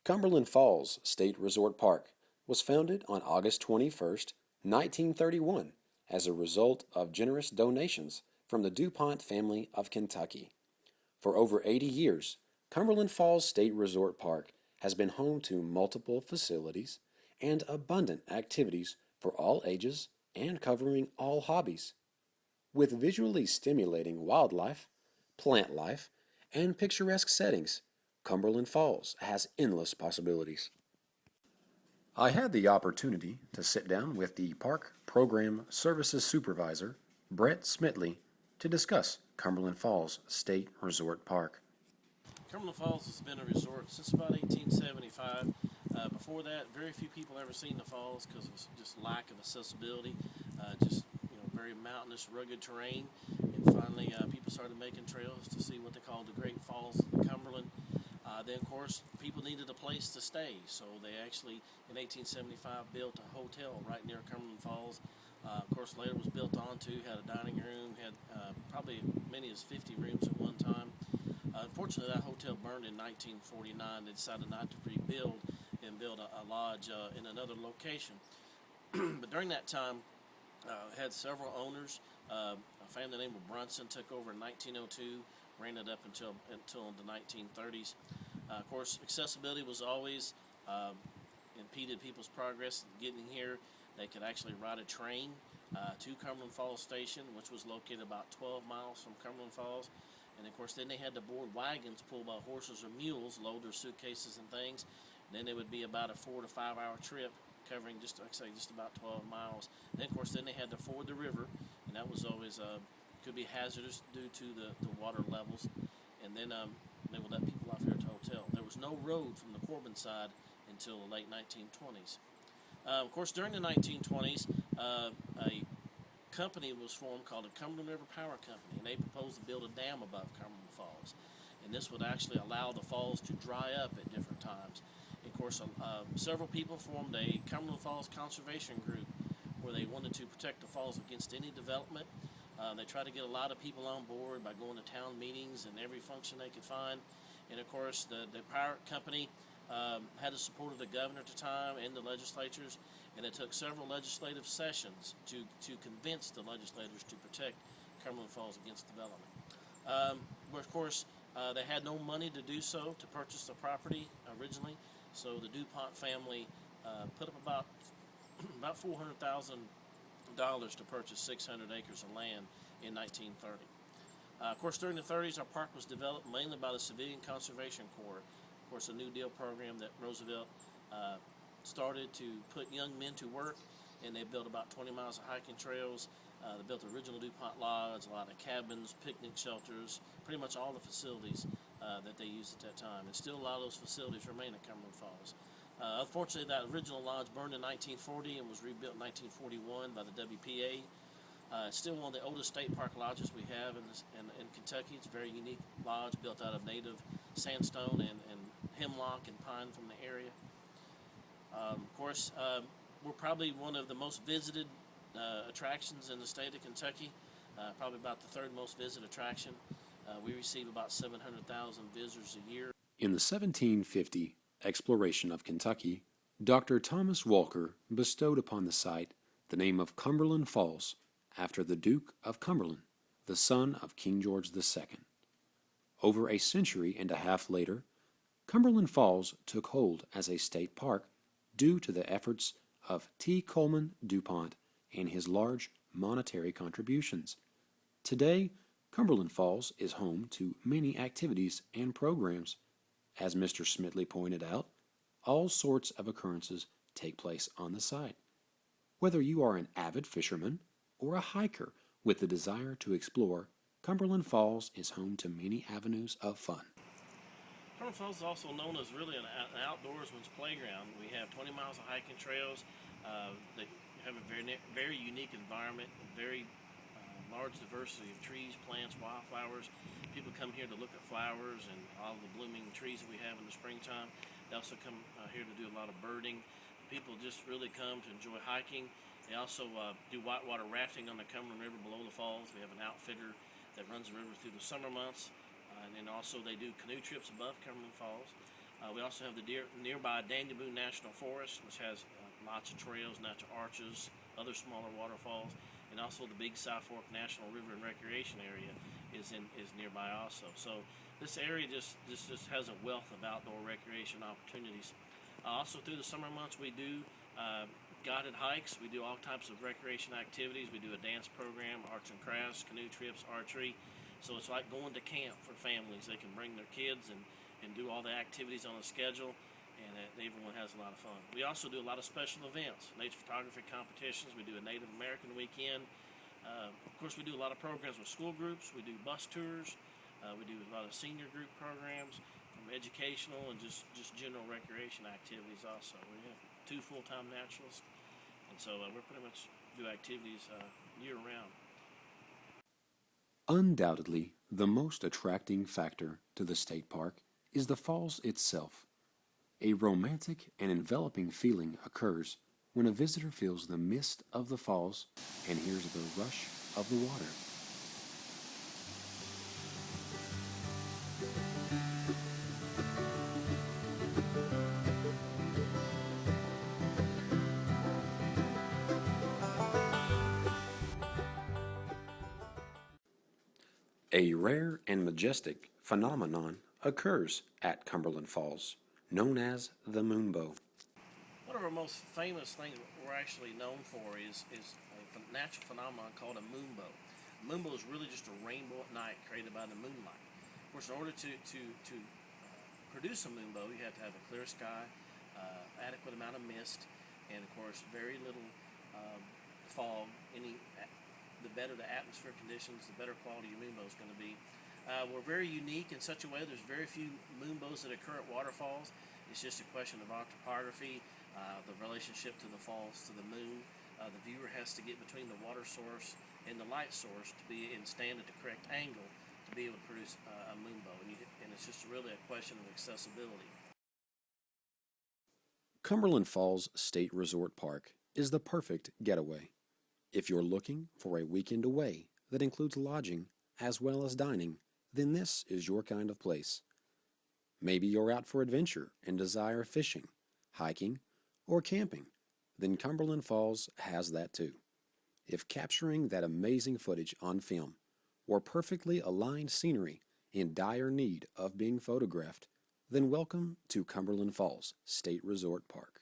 Cumberland Falls State Resort Park was founded on August 21, 1931, as a result of generous donations from the DuPont family of Kentucky. For over 80 years, Cumberland Falls State Resort Park has been home to multiple facilities and abundant activities for all ages and covering all hobbies. With visually stimulating wildlife, plant life, and picturesque settings, Cumberland Falls has endless possibilities. I had the opportunity to sit down with the Park Program Services Supervisor, Brett Smitley, to discuss Cumberland Falls State Resort Park. Cumberland Falls has been a resort since about 1875. Before that, very few people ever seen the falls because of just lack of accessibility, very mountainous, rugged terrain. And finally, people started making trails to see what they called the Great Falls of the Cumberland. Then, of course, people needed a place to stay, so they actually, in 1875, built a hotel right near Cumberland Falls. Of course, later was built onto, had a dining room, had probably many as 50 rooms at one time. Unfortunately, that hotel burned in 1949. They decided not to rebuild and build a lodge in another location. But during that time, had several owners. A family named Brunson took over in 1902, ran it up until the 1930s. Of course, accessibility was always impeded people's progress getting here. They could actually ride a train to Cumberland Falls Station, which was located about 12 miles from Cumberland Falls. And of course, then they had to board wagons pulled by horses or mules, load their suitcases and things. And then it would be about a 4 to 5 hour trip, covering just about 12 miles. And then, of course, they had to ford the river, and that was always could be hazardous due to the water levels. And then they would let people off here at the hotel. There was no road from the Corbin side until the late 1920s. Of course, during the 1920s, a company was formed called the Cumberland River Power Company, and they proposed to build a dam above Cumberland Falls. And this would actually allow the falls to dry up at different times. Of course, several people formed a Cumberland Falls Conservation Group where they wanted to protect the falls against any development. They tried to get a lot of people on board by going to town meetings and every function they could find. And of course, the power company had the support of the governor at the time and the legislatures, and it took several legislative sessions to convince the legislators to protect Cumberland Falls against development. But of course, they had no money to do so, to purchase the property originally, so the DuPont family put up about $400,000 to purchase 600 acres of land in 1930. Of course, during the 30s, our park was developed mainly by the Civilian Conservation Corps. Of course, a New Deal program that Roosevelt started to put young men to work, and they built about 20 miles of hiking trails. They built the original DuPont Lodge, a lot of cabins, picnic shelters, pretty much all the facilities that they used at that time. And still a lot of those facilities remain at Cumberland Falls. Unfortunately, that original lodge burned in 1940 and was rebuilt in 1941 by the WPA. It's still one of the oldest state park lodges we have in Kentucky. It's a very unique lodge built out of native sandstone and hemlock and pine from the area. Of course, we're probably one of the most visited attractions in the state of Kentucky, probably about the third most visited attraction. We receive about 700,000 visitors a year. In the 1750 exploration of Kentucky, Dr. Thomas Walker bestowed upon the site the name of Cumberland Falls after the Duke of Cumberland, the son of King George II. Over a century and a half later, Cumberland Falls took hold as a state park due to the efforts of T. Coleman DuPont and his large monetary contributions. Today, Cumberland Falls is home to many activities and programs. As Mr. Smitley pointed out, all sorts of occurrences take place on the site. Whether you are an avid fisherman or a hiker with the desire to explore, Cumberland Falls is home to many avenues of fun. Cumberland Falls is also known as really an outdoorsman's playground. We have 20 miles of hiking trails. They have a very unique environment, a very large diversity of trees, plants, wildflowers. People come here to look at flowers and all the blooming trees that we have in the springtime. They also come here to do a lot of birding. People just really come to enjoy hiking. They also do whitewater rafting on the Cumberland River below the falls. We have an outfitter that runs the river through the summer months. And then also they do canoe trips above Cumberland Falls. We also have the nearby Daniel Boone National Forest, which has lots of trails, natural arches, other smaller waterfalls, and also the Big South Fork National River and Recreation Area is nearby also. So this area just has a wealth of outdoor recreation opportunities. Also through the summer months, we do guided hikes. We do all types of recreation activities. We do a dance program, arts and crafts, canoe trips, archery. So it's like going to camp for families. They can bring their kids and do all the activities on the schedule, and everyone has a lot of fun. We also do a lot of special events, nature photography competitions. We do a Native American weekend. Of course, we do a lot of programs with school groups. We do bus tours. We do a lot of senior group programs, from educational and just general recreation activities also. We have 2 full-time naturalists, and so we're pretty much do activities year-round. Undoubtedly, the most attracting factor to the state park is the falls itself. A romantic and enveloping feeling occurs when a visitor feels the mist of the falls and hears the rush of the water. A rare and majestic phenomenon occurs at Cumberland Falls, known as the moonbow. One of our most famous things we're actually known for is a natural phenomenon called a moonbow. A moonbow is really just a rainbow at night created by the moonlight. Of course, in order to produce a moonbow, you have to have a clear sky, adequate amount of mist, and of course, very little fog. The better the atmosphere conditions, the better quality your moonbow is going to be. We're very unique in such a way. There's very few moonbows that occur at waterfalls. It's just a question of our topography, the relationship to the falls, to the moon. The viewer has to get between the water source and the light source to stand at the correct angle to be able to produce a moonbow. And it's just really a question of accessibility. Cumberland Falls State Resort Park is the perfect getaway. If you're looking for a weekend away that includes lodging as well as dining, then this is your kind of place. Maybe you're out for adventure and desire fishing, hiking, or camping, then Cumberland Falls has that too. If capturing that amazing footage on film or perfectly aligned scenery in dire need of being photographed, then welcome to Cumberland Falls State Resort Park.